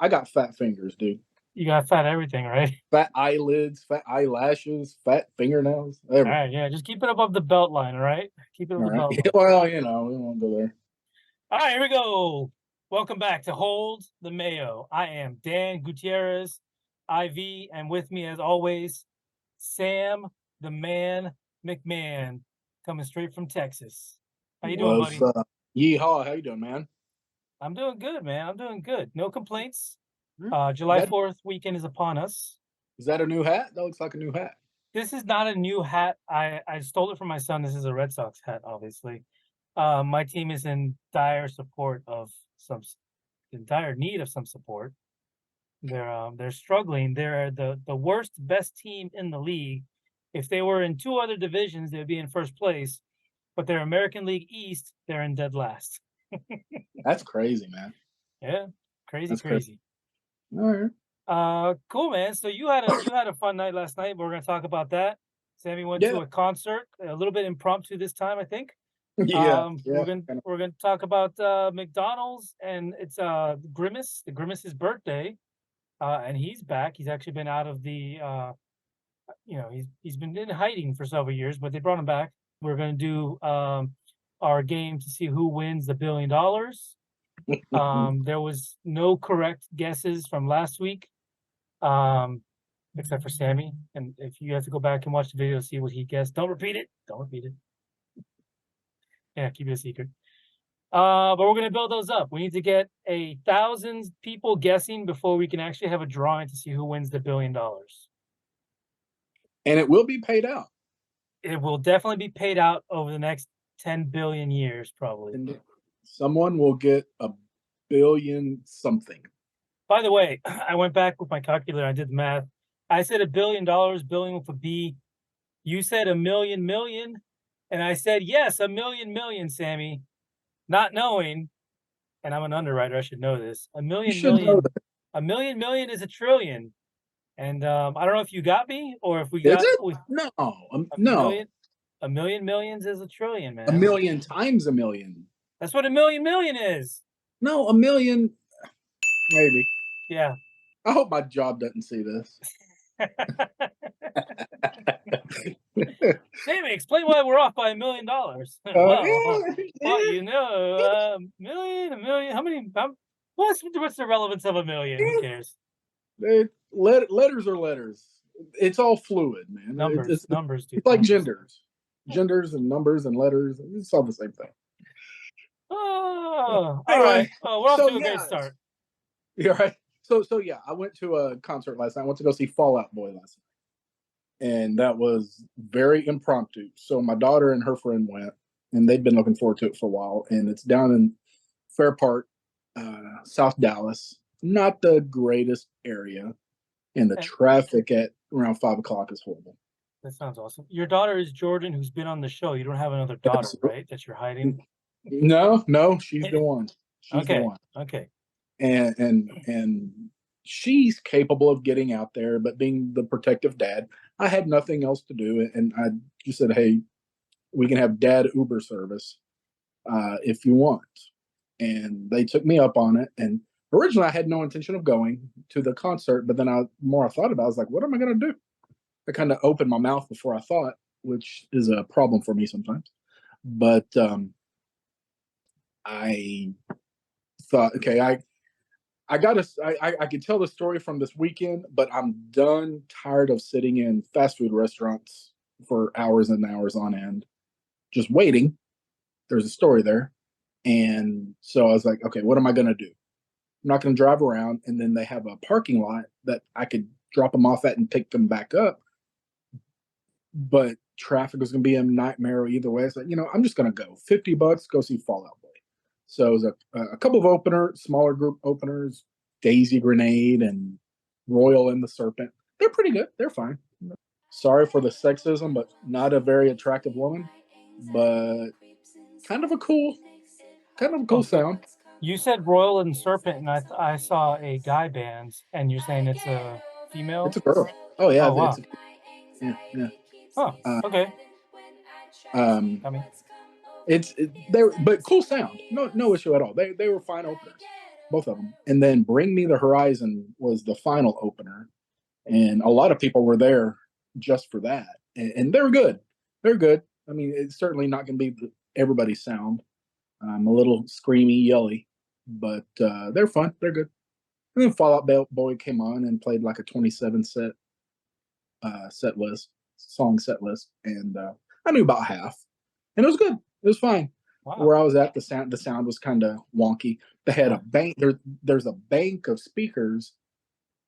I got fat fingers, dude. You got fat everything, right? Fat eyelids, fat eyelashes, fat fingernails, All everything. right, yeah. Just keep it above the belt line, all right? Keep it All above the right. belt line. Well, we won't go there. All right, here we go. Welcome back to Hold the Mayo. I am Dan Gutierrez, IV, and with me, as always, Sam the Man McMahon, coming straight from Texas. How you doing, What's buddy? Yeehaw, how you doing, man? I'm doing good, man. I'm doing good. No complaints. Hmm? July That 4th weekend is upon us. is that a new hat? That looks like a new hat. This is not a new hat. I stole it from my son. This is a Red Sox hat, obviously. My team is in dire support of some, in dire need of some support. They're struggling. They're the worst, best team in the league. If they were in two other divisions, they would be in first place. But they're American League East. They're in dead last. That's crazy, man. Yeah, crazy, That's crazy. crazy. All right. Cool, man. So you had a fun night last night. We're gonna talk about that. Sammy went Yeah. to a concert, a little bit impromptu this time, I think. Yeah. We're Yeah. gonna Kind of. we're gonna talk about McDonald's, and it's Grimace, the Grimace's birthday. And he's back. He's actually been out of the he's been in hiding for several years, but they brought him back. We're gonna do our game to see who wins the $1 billion. There was no correct guesses from last week, um, except for Sammy. And if you have to go back and watch the video, see what he guessed. Don't repeat it. Don't repeat it. Yeah, keep it a secret. But we're gonna build those up. We need to get 1,000 people guessing before we can actually have a drawing to see who wins the $1 billion. And it will be paid out. It will definitely be paid out over the next 10 billion years, probably. And someone will get a billion something. By the way, I went back with my calculator. I did the math. I said $1 billion, billion with a B. You said a million million, and I said yes, a million million, Sammy. Not knowing, and I'm an underwriter, I should know this. A You million should know million, that. a million million is a trillion. And I don't know if you got me or if we Is got it? No. a No. million. A million millions is a trillion, A man. million times a million. That's what a million million is. No, a million. Maybe. Yeah. I hope my job doesn't see this. Sammy, explain why we're off by $1 million. A million. How many? What's the relevance of a million? Who cares? Letters are letters. It's all fluid, man. Numbers, dude. It's like Numbers. genders and numbers and letters. It's all the same thing. Oh, all Anyway, right. Oh, we're off to a great start. You're right. So yeah, I went to a concert last night. I went to go see Fall Out Boy last night, and that was very impromptu. So my daughter and her friend went, and they'd been looking forward to it for a while. And it's down in Fair Park, South Dallas. Not the greatest area, and the traffic at around 5 o'clock is horrible. That sounds awesome. Your daughter is Jordan, who's been on the show. You don't have another daughter, right? That you're hiding. No, she's the one. She's okay. the one. Okay. And she's capable of getting out there, but being the protective dad, I had nothing else to do, and I just said, "Hey, we can have dad Uber service if you want." And they took me up on it. And originally, I had no intention of going to the concert, but then I thought about it, I was like, "What am I going to do?" I kind of opened my mouth before I thought, which is a problem for me sometimes. But I thought, okay, I could tell the story from this weekend, but I'm tired of sitting in fast food restaurants for hours and hours on end, just waiting. There's a story there. And so I was like, okay, what am I going to do? I'm not going to drive around. And then they have a parking lot that I could drop them off at and pick them back up. But traffic was going to be a nightmare either way. So, I'm just going to go $50, go see Fall Out Boy. So it was a couple of smaller group openers, Daisy Grenade and Royal and the Serpent. They're pretty good. They're fine. Sorry for the sexism, but not a very attractive woman, but kind of a cool sound. You said Royal and Serpent, and I saw a guy band, and you're saying it's a female? It's a girl. Oh yeah. Oh, wow. Yeah. Oh, okay. But cool sound. No issue at all. They were fine openers. both of them. And then Bring Me the Horizon was the final opener, and a lot of people were there just for that, and they're good. They're good. I mean, it's certainly not going to be everybody's sound. A little screamy, yelly, but they're fun. They're good. And then Fall Out Boy came on and played like a 27 set list, song set list, and I knew about half, and it was good. It was fine. Wow. Where I was at, the sound was kind of wonky. They had Yeah. a bank. There's a bank of speakers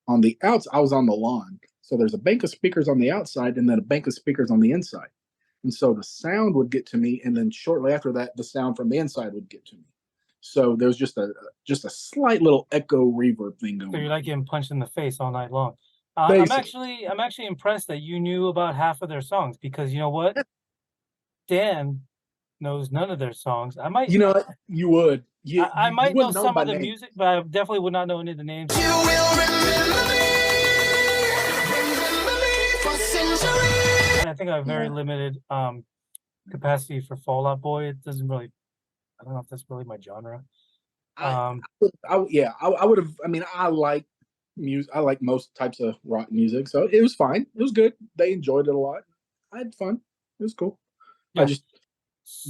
on the outside. I was on the lawn, so there's a bank of speakers on the outside, and then a bank of speakers on the inside. And so the sound would get to me, and then shortly after that, the sound from the inside would get to me. So there was just a slight little echo reverb thing going So you're on. like getting punched in the face all night long. Basically, I'm actually impressed that you knew about half of their songs because you know what? Dan knows none of their songs. you know, you would I you might know wouldn't know them some by of the name. music, but I definitely would not know any of the names. You will remember me for centuries. And I think I have very Yeah. limited capacity for Fall Out Boy. It doesn't really. I don't know if that's really my genre. I, Um, yeah, I would have. I mean, I like music. I like most types of rock music, so it was fine. It was good. They enjoyed it a lot. I had fun. It was cool. I yeah. just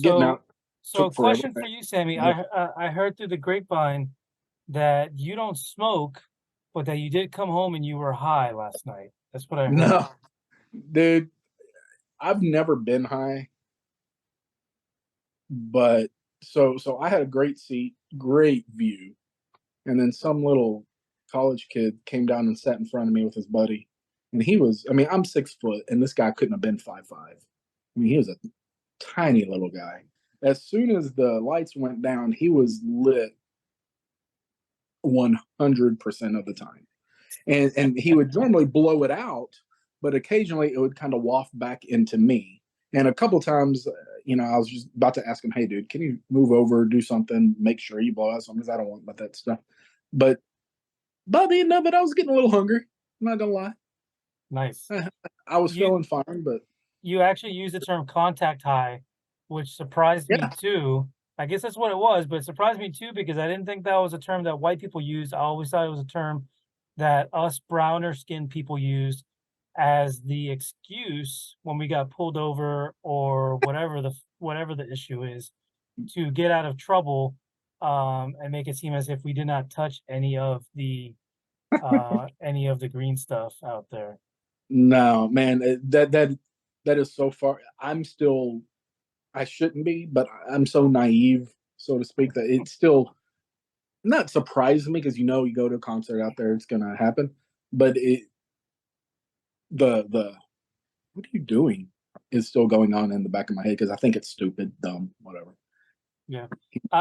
getting So, out so took forever. question for you, Sammy. Yeah. I heard through the grapevine that you don't smoke, but that you did come home and you were high last night. That's what I heard. No, dude, I've never been high, but so I had a great seat, great view, and then some little college kid came down and sat in front of me with his buddy, and he was. I mean, I'm 6 foot, and this guy couldn't have been 5'5". I mean, he was a tiny little guy. As soon as the lights went down, he was lit 100% of the time. And he would normally blow it out, but occasionally it would kind of waft back into me. And a couple times, I was just about to ask him, "Hey, dude, can you move over, do something, make sure you blow out something because I don't want about that stuff." But Bobby, no, but I was getting a little hungry. I'm not gonna lie. Nice. I was You feeling fine, but you actually used the term contact high, which surprised me yeah, too. I guess that's what it was, but it surprised me too because I didn't think that was a term that white people used. I always thought it was a term that us browner skinned people used as the excuse when we got pulled over or whatever the issue is to get out of trouble and make it seem as if we did not touch any of the green stuff out there. no, man, that is so far. I shouldn't be, but I'm so naive, so to speak, that it still not surprises me because you go to a concert out there, it's gonna happen. But the what are you doing is still going on in the back of my head because I think it's stupid, dumb, whatever. Yeah.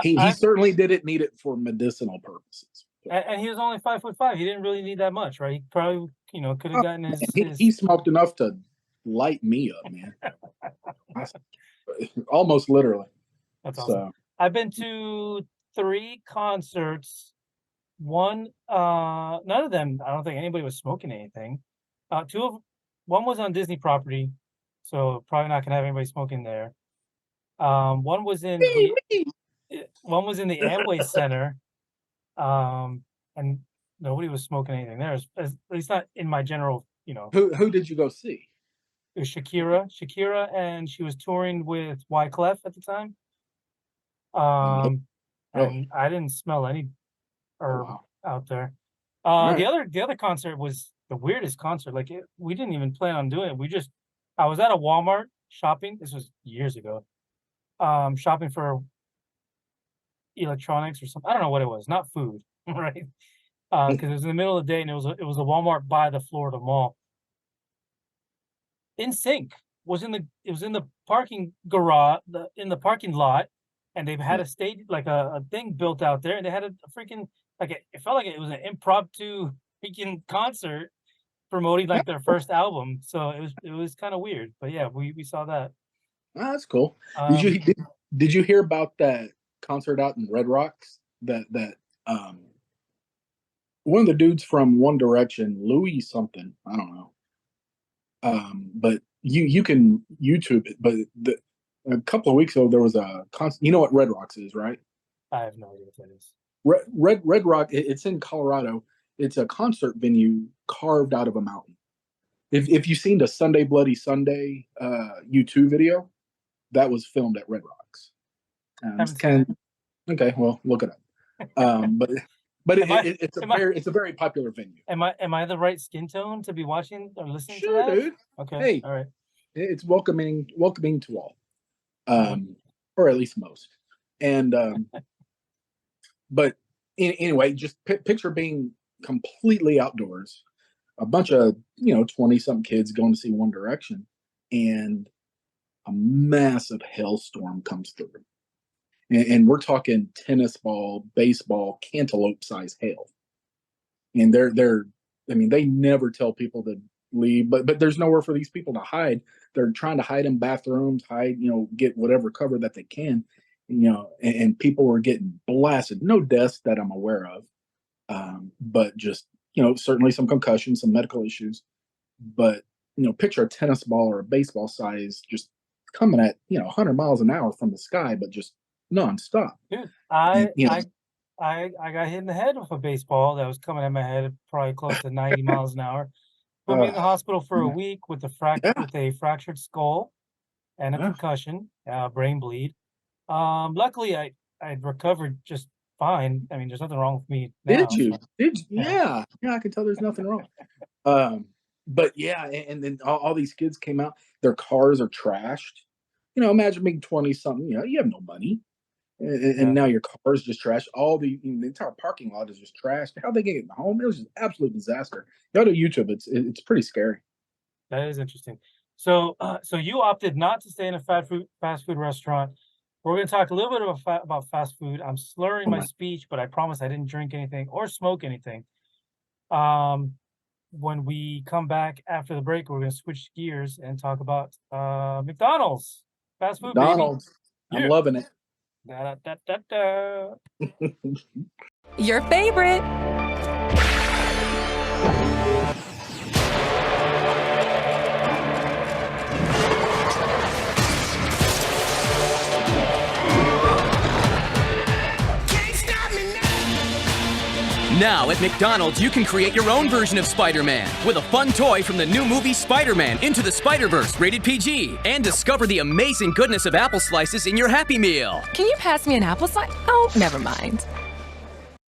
He I certainly didn't need it for medicinal purposes. and he was only 5'5". He didn't really need that much, right? He probably, could have Oh, gotten man, his he smoked enough to light me up, man. Almost literally. That's awesome. So I've been to 3 concerts. One, none of them, I don't think anybody was smoking anything. 2 of one was on Disney property, so probably not gonna have anybody smoking there. One was in one was in the Amway Center, and nobody was smoking anything there, at least not in my general, who did you go see? it was Shakira, and she was touring with Wyclef at the time. No, Um, really? and I didn't smell any Oh herb wow. out there. All The right. other concert was the weirdest concert. Like we didn't even plan on doing it. I was at a Walmart shopping. This was years ago. Shopping for electronics or something. I don't know what it was. Not food, right? Because it was in the middle of the day and it was a Walmart by the Florida Mall. In Sync was in the parking garage in the parking lot, and they've had Yeah. a stage like a thing built out there, and they had a freaking it felt like it was an impromptu freaking concert promoting like their first album. So it was kind of weird, but yeah, we saw that. Oh, that's cool. Did Um, you did you hear about that concert out in Red Rocks? That um one of the dudes from One Direction, Louis something, I don't know. But you can YouTube it. But a couple of weeks ago there was a concert. You know what Red Rocks is, right? I have no idea what that is. Red Rock. It's in Colorado. It's a concert venue carved out of a mountain. If you've seen the Sunday Bloody Sunday U2 video, that was filmed at Red Rocks. Haven't seen it. Okay, well, look it up. But Am I- it's a very popular venue. Am I the right skin tone to be watching or listening Sure, to that? dude. Okay. Hey. All right. It's welcoming to all, or at least most. And but anyway, just picture being completely outdoors, a bunch of 20-something kids going to see One Direction, and a massive hailstorm comes through, and we're talking tennis ball, baseball, cantaloupe size hail, and they never tell people to leave, but there's nowhere for these people to hide. They're trying to hide in bathrooms, get whatever cover that they can, and people were getting blasted. No deaths that I'm aware of, but just certainly some concussions, some medical issues. But picture a tennis ball or a baseball size just coming at 100 miles an hour from the sky, but just nonstop. Dude, I got hit in the head with a baseball that was coming at my head, probably close to 90 miles an hour. Put me in the hospital for a week with a fractured skull and a concussion, brain bleed. Luckily, I recovered just fine. I mean, there's nothing wrong with me now. Did you? Yeah, I can tell there's nothing wrong. But yeah, and then all these kids came out. Their cars are trashed. Imagine being 20-something. You have no money. And now your car is just trashed. The entire parking lot is just trashed. How they get home? It was just absolute disaster. Go to YouTube. It's pretty scary. That is interesting. So you opted not to stay in a fast food restaurant. We're going to talk a little bit about fast food. I'm slurring my speech, but I promise I didn't drink anything or smoke anything. When we come back after the break, we're going to switch gears and talk about McDonald's fast food. McDonald's. Baby. I'm loving it. Your favorite. Now at McDonald's, you can create your own version of Spider-Man with a fun toy from the new movie Spider-Man Into the Spider-Verse, rated PG. And discover the amazing goodness of apple slices in your Happy Meal. Can you pass me an apple slice? Oh, never mind.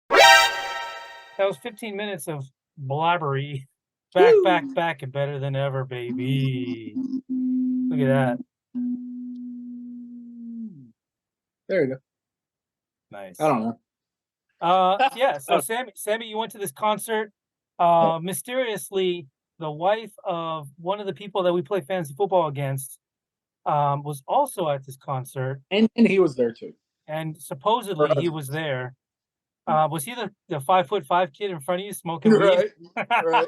That was 15 minutes of blabbery. Back, and better than ever, baby. Look at that. There you go. Nice. I don't know. Yeah, so Sammy, you went to this concert. Mysteriously, the wife of one of the people that we play fantasy football against was also at this concert. And he was there too. And supposedly he was there. Was he the 5'5" kid in front of you smoking weed? Right.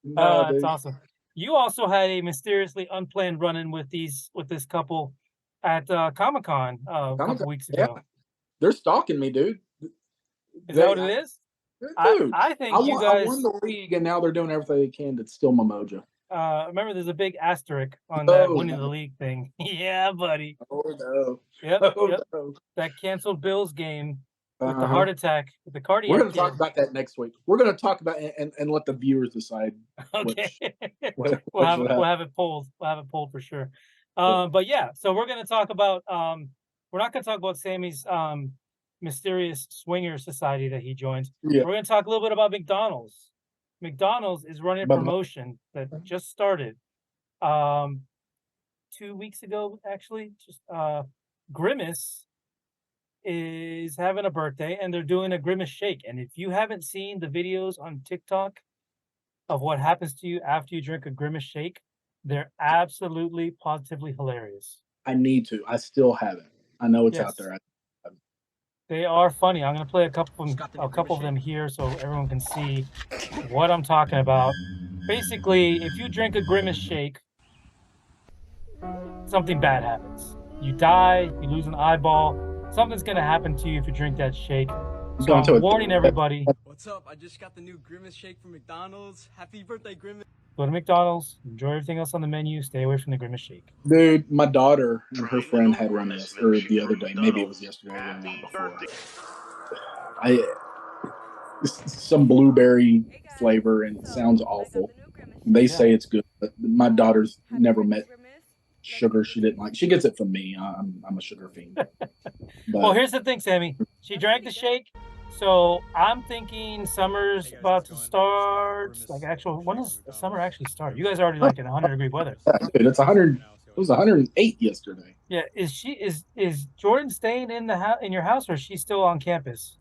No, That's awesome. You also had a mysteriously unplanned run-in with this couple at Comic-Con a couple weeks ago. Yeah. They're stalking me, dude. Is that what it is? Dude, I think you guys. I won the league, and now they're doing everything they can to steal my mojo. Remember, there's a big asterisk on that winning the league thing. Yeah, buddy. Oh no. Yep. No. That canceled Bills game with the heart attack, with the cardiac. We're going to talk about that next week. We're going to talk about and let the viewers decide. Okay. We'll have it polled. We'll have it polled for sure. But yeah, so we're going to talk about. We're not going to talk about Sammy's mysterious swinger society that he joins. Yeah. We're going to talk a little bit about McDonald's. McDonald's is running a promotion that just started 2 weeks ago, actually. Just Grimace is having a birthday, and they're doing a Grimace shake. And if you haven't seen the videos on TikTok of what happens to you after you drink a Grimace shake, they're absolutely, positively hilarious. I need to. I still haven't. I know it's out there. They are funny. I'm going to play a couple of them here so everyone can see what I'm talking about. Basically, if you drink a Grimace shake, something bad happens. You die, you lose an eyeball. Something's going to happen to you if you drink that shake. So I'm warning everybody. What's up? I just got the new Grimace shake from McDonald's. Happy birthday, Grimace. Go to McDonald's, enjoy everything else on the menu, stay away from the Grimace shake. Dude, my daughter and her friend had one the other day. Maybe it was yesterday or the day before. I some blueberry flavor, and it sounds awful. They say it's good, but my daughter's never met sugar she didn't like. She gets it from me. I'm a sugar fiend. But Well, here's the thing, Sammy. She drank the shake, so I'm thinking summer's about to start. Like, when does the summer actually start? You guys are already like in 100-degree weather. dude, it's 100. It was 108 yesterday. Yeah, is Jordan staying in in your house, or is she still on campus?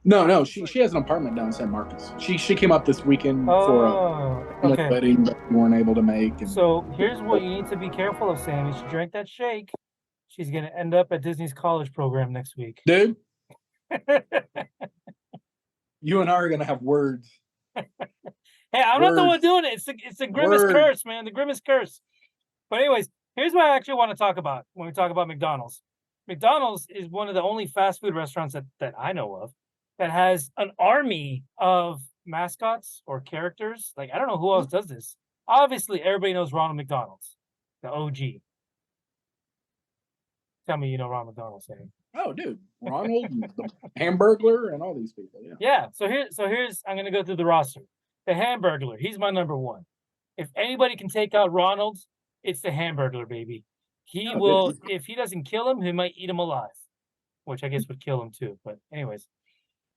No. She has an apartment down in San Marcos. She came up this weekend for a okay. wedding that we weren't able to make. And So here's what you need to be careful of, Sammy. She drank that shake. She's gonna end up at Disney's college program next week. dude, you and I are gonna have words. Hey, I'm not the one doing it. It's the Grimace curse, man. The Grimace curse. But anyways, here's what I actually want to talk about when we talk about McDonald's. McDonald's is one of the only fast food restaurants that I know of that has an army of mascots or characters. Like, I don't know who else does this. Obviously, everybody knows Ronald McDonald's, the OG. Tell me you know Ronald McDonald, Sammy. Oh, dude, Ronald, and the Hamburglar, and all these people. Yeah. Yeah. So here's I'm gonna go through the roster. The Hamburglar, he's my number one. If anybody can take out Ronald, it's the Hamburglar, baby. He will, if he doesn't kill him, he might eat him alive, which I guess would kill him too. But anyways,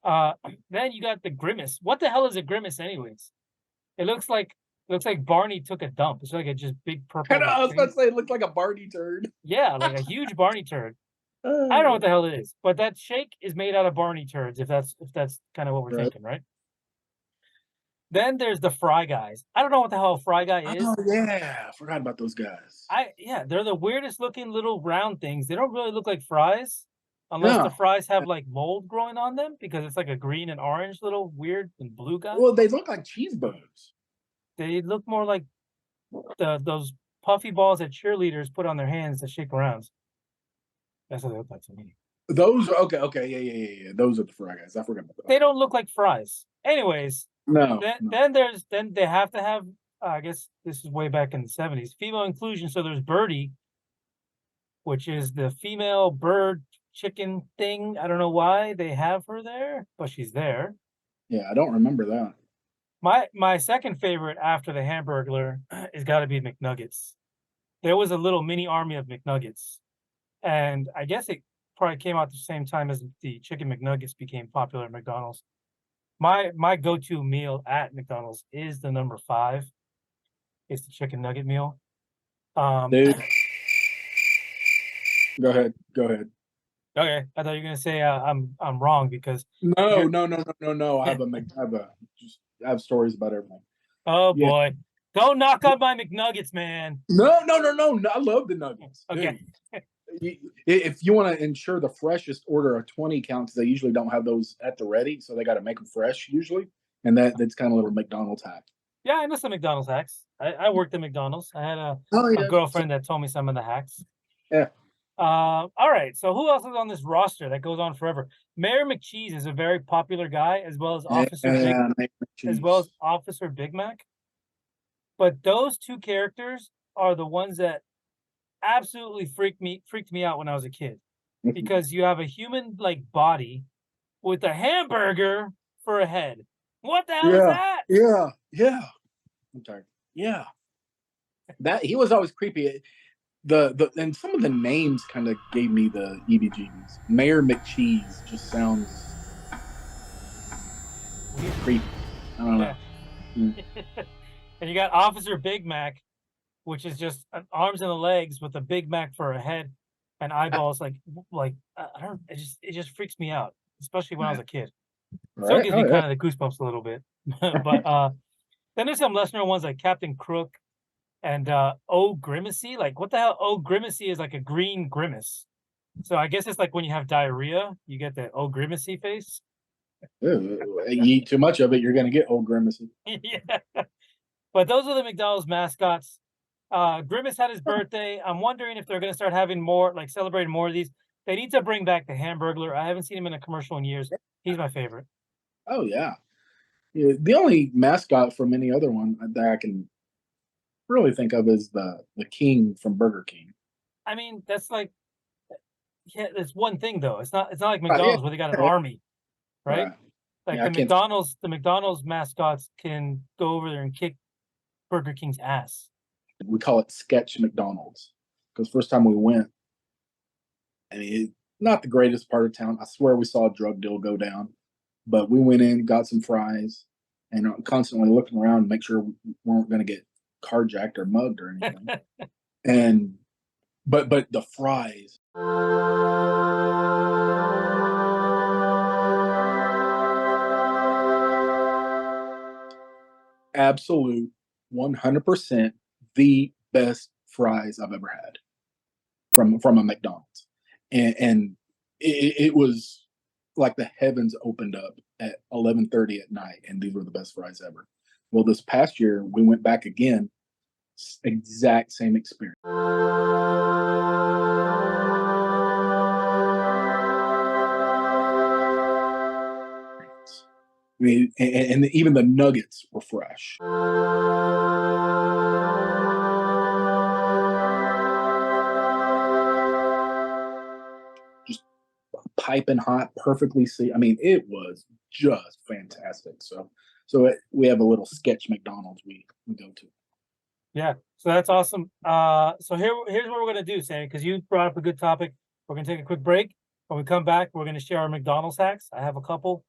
then you got the Grimace. What the hell is a Grimace, anyways? It looks like Barney took a dump. It's like a just big purple. I was about to say it looked like a Barney turd. Yeah, like a huge Barney turd. I don't know what the hell it is, but that shake is made out of Barney turds. If that's kind of what we're thinking, right? Then there's the Fry Guys. I don't know what the hell a Fry Guy is. Oh yeah, I forgot about those guys. They're the weirdest looking little round things. They don't really look like fries, unless the fries have like mold growing on them, because it's like a green and orange little weird and blue guy. Well, they look like cheese bugs. They look more like those puffy balls that cheerleaders put on their hands to shake around. That's what they look like to me. Those okay, yeah. Those are the Fry Guys. I forgot about that. They don't look like fries. Anyways, No. then they have to have. I guess this is way back in the 70s. Female inclusion. So there's Birdie, which is the female bird chicken thing. I don't know why they have her there, but she's there. Yeah, I don't remember that. My second favorite after the Hamburglar is got to be McNuggets. There was a little mini army of McNuggets, and I guess it probably came out at the same time as the chicken McNuggets became popular at McDonald's. My go-to meal at McDonald's is the number 5. It's the chicken nugget meal. Dude. Go ahead. Okay, I thought you were gonna say I'm wrong because No. I have stories about everything. oh Yeah. boy, don't knock on my McNuggets, man. No. I love the nuggets. Okay. If you want to ensure the freshest, order a 20 count because they usually don't have those at the ready, so they got to make them fresh usually, and that's kind of a little McDonald's hack. Yeah, I know some McDonald's hacks. I worked at McDonald's. I had a girlfriend that told me some of the hacks. Yeah. All right. So who else is on this roster that goes on forever? Mayor McCheese is a very popular guy, as well as Officer Big Mac. But those two characters are the ones that absolutely freaked me out when I was a kid, because you have a human like body with a hamburger for a head. What the hell is that? Yeah. I'm sorry. Yeah. That he was always creepy. The and some of the names kind of gave me the EBGs. Mayor McCheese just sounds creepy. I don't know. And you got Officer Big Mac, which is just arms and legs with a Big Mac for a head and eyeballs. I don't. It just freaks me out, especially when I was a kid. So it gives me kind of the goosebumps a little bit. But then there's some lesser known ones like Captain Crook and O Grimace. Like, what the hell? O Grimace is like a green grimace. So I guess it's like when you have diarrhea, you get the O Grimace face. You eat too much of it, you're gonna get old Grimace. Yeah. But those are the McDonald's mascots. Grimace had his birthday. I'm wondering if they're going to start having more, like celebrating more of these. They need to bring back the Hamburglar. I haven't seen him in a commercial in years. He's my favorite. Oh yeah. The only mascot from any other one that I can really think of is the King from Burger King. I mean, that's like, yeah, that's one thing though. It's not like McDonald's where they got an army. right? Right. Like Yeah, I the can't. McDonald's mascots can go over there and kick Burger King's ass. We call it sketch McDonald's because first time we went, I mean, not the greatest part of town. I swear we saw a drug deal go down, but we went in, got some fries, and constantly looking around to make sure we weren't going to get carjacked or mugged or anything. And but the fries. Absolute 100% the best fries I've ever had from a McDonald's. And it was like the heavens opened up at 11:30 at night, and these were the best fries ever. Well, this past year we went back again, exact same experience. I mean, and even the nuggets were fresh. Just piping hot, perfectly I mean, it was just fantastic. We have a little sketch McDonald's we go to. Yeah, so that's awesome. So here's what we're gonna do, Sammy, because you brought up a good topic. We're gonna take a quick break. When we come back, we're gonna share our McDonald's hacks. I have a couple.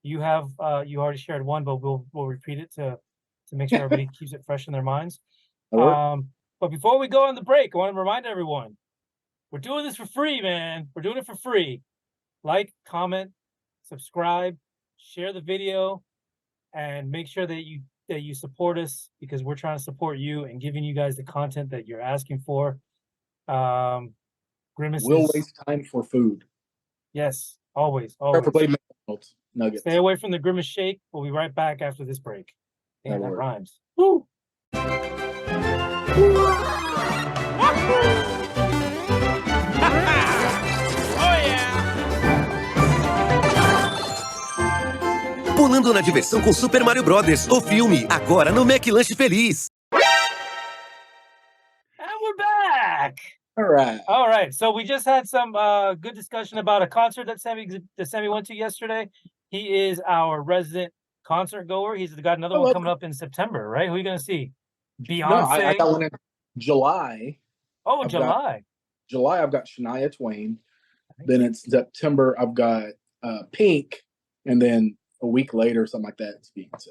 You have you already shared one, but we'll repeat it to make sure everybody keeps it fresh in their minds. But before we go on the break, I want to remind everyone, we're doing this for free, man. We're doing it for free. Like, comment, subscribe, share the video, and make sure that you support us because we're trying to support you and giving you guys the content that you're asking for. Grimace We'll waste time for food. Yes, always. Preferably McDonald's nuggets. Stay away from the Grimace shake. We'll be right back after this break. Damn, that works. rhymes. Woo! Pulando na diversão com Super Mario Brothers, o filme, agora no McLanche Feliz. And we're back. All right. So we just had some good discussion about a concert that Sammy went to yesterday. He is our resident concert goer. He's got another one coming up in September, right? Who are you going to see? Beyonce? No, I got one in July. Oh, July. July, I've got Shania Twain. Then it's September, I've got Pink. And then a week later, something like that, it's Beyonce.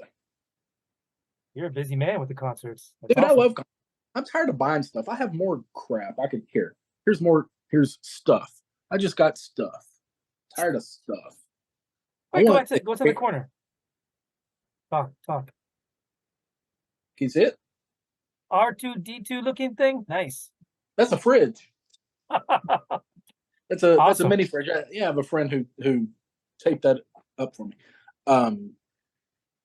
You're a busy man with the concerts. Dude, awesome. I love concerts. I'm tired of buying stuff. I have more crap. I could here's stuff. I just got stuff. Tired of stuff. Wait, go to the corner. Talk. Can you see it? R2D2 looking thing? Nice. That's a fridge. That's a Awesome. mini fridge. I have a friend who taped that up for me.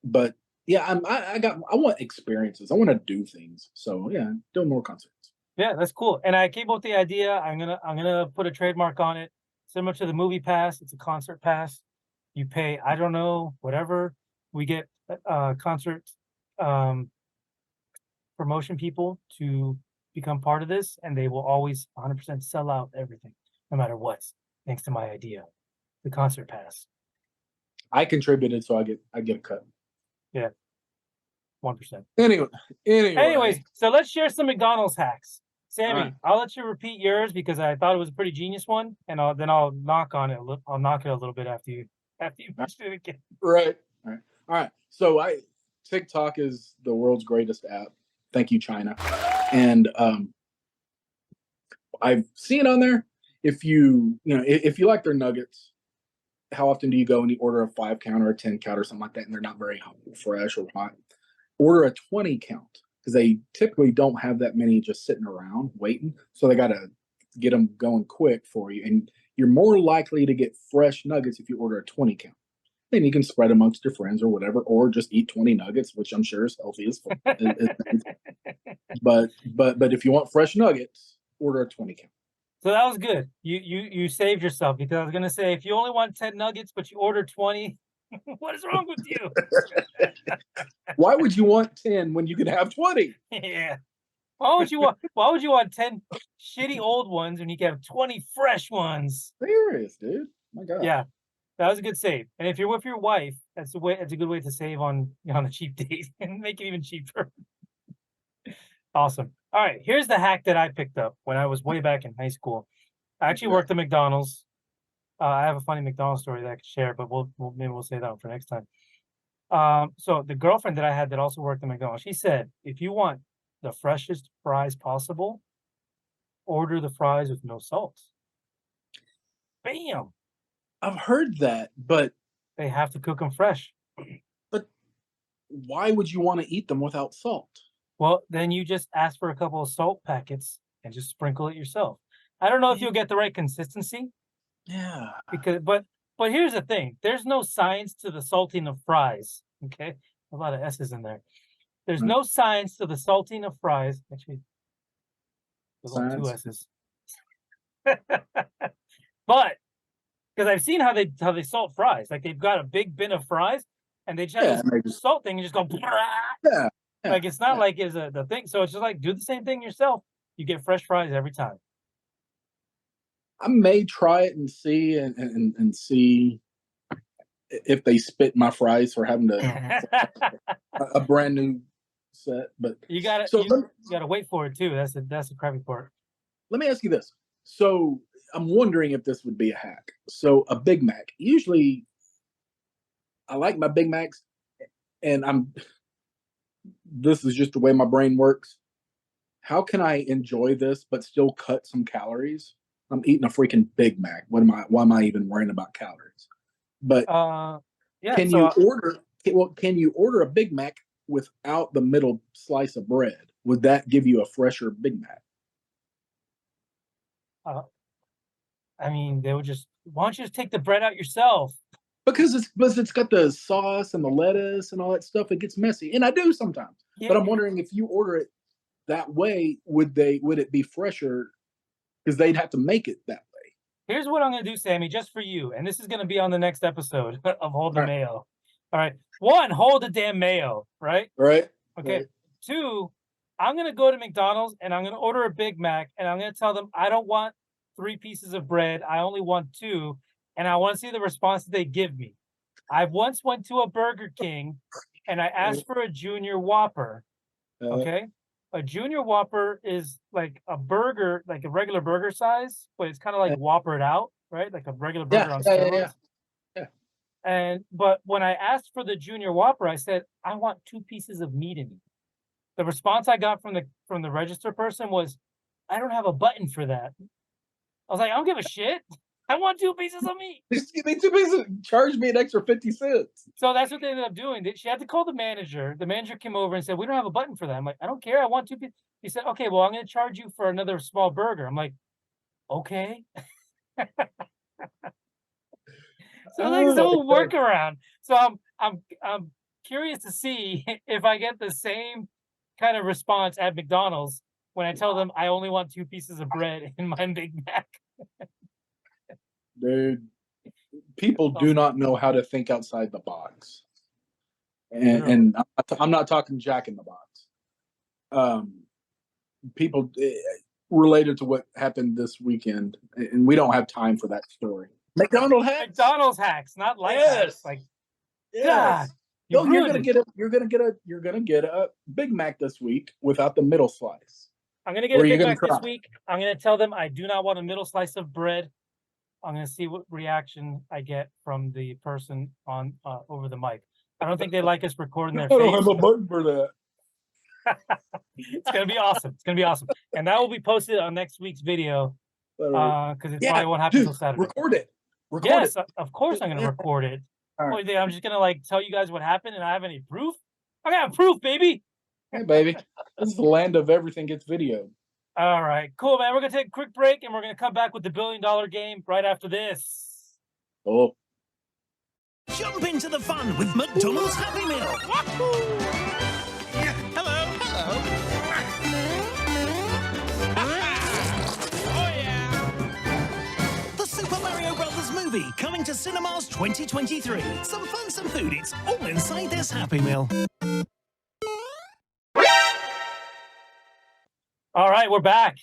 But yeah, I want experiences. I want to do things. So yeah, doing more concerts. Yeah, that's cool. And I came up with the idea. I'm gonna put a trademark on it, similar to the movie pass. It's a concert pass. You pay, I don't know, whatever. We get concert promotion people to become part of this, and they will always 100% sell out everything, no matter what. Thanks to my idea, the concert pass. I contributed, so I get a cut. Yeah, 1%. Anyways, so let's share some McDonald's hacks. Sammy, right. I'll let you repeat yours because I thought it was a pretty genius one, and I'll knock on it. I'll knock it a little bit after you mention it again. Right. All right. So TikTok is the world's greatest app. Thank you, China. And I've seen on there, if you like their nuggets, how often do you go and you order a 5-count or a 10-count or something like that, and they're not very fresh or hot? Order a 20-count because they typically don't have that many just sitting around waiting. So they got to get them going quick for you. And you're more likely to get fresh nuggets if you order a 20-count. Then you can spread amongst your friends or whatever, or just eat 20 nuggets, which I'm sure is healthy as fuck. But if you want fresh nuggets, order a 20-count. So that was good. You saved yourself because I was gonna say if you only want 10 nuggets but you order 20, what is wrong with you? Why would you want 10 when you can have 20? Yeah. Why would you want 10 shitty old ones when you can have 20 fresh ones? Serious, dude. My God. Yeah. That was a good save. And if you're with your wife, that's a good way to save on a cheap date and make it even cheaper. Awesome. All right, here's the hack that I picked up when I was way back in high school. I actually worked at McDonald's. I have a funny McDonald's story that I could share, but maybe we'll save that one for next time. So the girlfriend that I had that also worked at McDonald's, she said, if you want the freshest fries possible, order the fries with no salt. Bam! I've heard that, but They have to cook them fresh. why would you want to eat them without salt? Well, then you just ask for a couple of salt packets and just sprinkle it yourself. I don't know if you'll get the right consistency. Yeah. But here's the thing. There's no science to the salting of fries. Okay. A lot of S's in there. There's no science to the salting of fries. Actually, there's only two S's. But because I've seen how they salt fries. Like they've got a big bin of fries and they just have this salt thing and just go Yeah. like it's not like it's the thing. So it's just like do the same thing yourself. You get fresh fries every time. I may try it and see and see if they spit my fries for having to a brand new set. But you gotta wait for it too. That's the crappy part. Let me ask you this. So I'm wondering if this would be a hack. So a Big Mac. Usually I like my Big Macs and this is just the way my brain works. How can I enjoy this but still cut some calories? I'm eating a freaking Big Mac. Why am I even worrying about calories? But yeah. Can you order a Big Mac without the middle slice of bread? Would that give you a fresher Big Mac? I mean, why don't you just take the bread out yourself? Because it's got the sauce and the lettuce and all that stuff. It gets messy, and I do sometimes. Yeah. But I'm wondering if you order it that way, would it be fresher? Because they'd have to make it that way. Here's what I'm going to do, Sammy, just for you, and this is going to be on the next episode of Hold the Mayo. All right. 1, hold the damn mayo, right? Right. Okay. Right. 2, I'm going to go to McDonald's and I'm going to order a Big Mac and I'm going to tell them I don't want 3 pieces of bread. I only want 2, and I want to see the response that they give me. I once went to a Burger King and I asked for a Junior Whopper. Okay. A Junior Whopper is like a burger, like a regular burger size, but it's kind of like Whoppered out, right? Like a regular burger on steroids. Yeah. But when I asked for the Junior Whopper, I said, I want 2 pieces of meat in it. The response I got from the register person was, I don't have a button for that. I was like, I don't give a shit. I want 2 pieces of meat. Just give me 2 pieces. Charge me an extra 50 cents. So that's what they ended up doing. She had to call the manager. The manager came over and said, we don't have a button for that. I'm like, I don't care. I want 2 pieces. He said, okay, well, I'm going to charge you for another small burger. I'm like, okay. So like some workaround. So I'm curious to see if I get the same kind of response at McDonald's when I tell them I only want 2 pieces of bread in my Big Mac. Dude, people do not know how to think outside the box. And I'm not talking Jack in the Box. People related to what happened this weekend, and we don't have time for that story. McDonald's hacks, not life hacks. Like, God, you're gonna get a Big Mac this week without the middle slice. I'm gonna get a Big Mac this week. I'm gonna tell them I do not want a middle slice of bread. I'm going to see what reaction I get from the person on over the mic. I don't think they like us recording their face. I don't have a button for that. It's going to be awesome. It's going to be awesome. And that will be posted on next week's video because it probably won't happen until Saturday. Record it. Yes, of course I'm going to record it. Right. I'm just going to tell you guys what happened and I have any proof? I got proof, baby. Hey, baby. This is the land of everything gets videoed. All right, cool, man. We're going to take a quick break, and we're going to come back with the $1 billion game right after this. Oh. Jump into the fun with McDonald's Happy Meal. Yeah, hello. Oh, yeah. The Super Mario Brothers movie coming to cinemas 2023. Some fun, some food. It's all inside this Happy Meal. All right, we're back.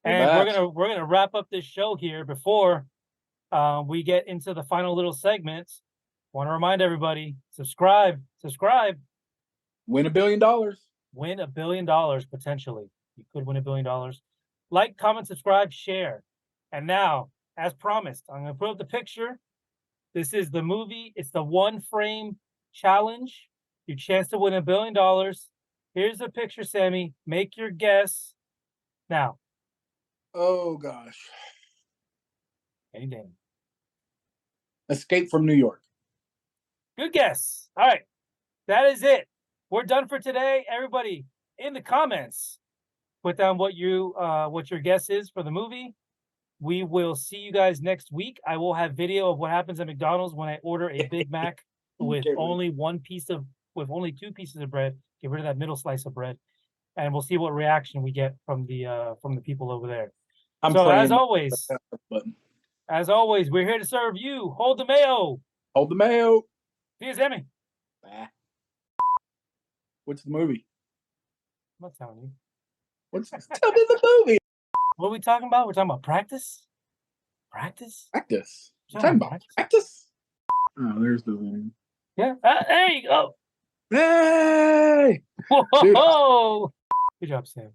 We're gonna wrap up this show here before we get into the final little segments. Want to remind everybody, subscribe. Win $1 billion. Win $1 billion potentially. You could win $1 billion. Like, comment, subscribe, share. And now, as promised, I'm going to put up the picture. This is the movie. It's the 1-frame challenge. Your chance to win $1 billion. Here's the picture, Sammy. Make your guess. Now. Oh gosh. Any day. Escape from New York. Good guess. All right. That is it. We're done for today. Everybody in the comments, put down what your guess is for the movie. We will see you guys next week. I will have video of what happens at McDonald's when I order a Big Mac with only 2 pieces of bread. Get rid of that middle slice of bread, and we'll see what reaction we get from the people over there. So as always, we're here to serve you. Hold the mayo. Hold the mayo. See you, Sammy. Bye. What's the movie? I'm not telling you. Tell me the movie. What are we talking about? We're talking about practice? Practice? Practice. We're talking about practice? Oh, there's the movie. Yeah. There you go. Hey! Whoa! Good job, Sam.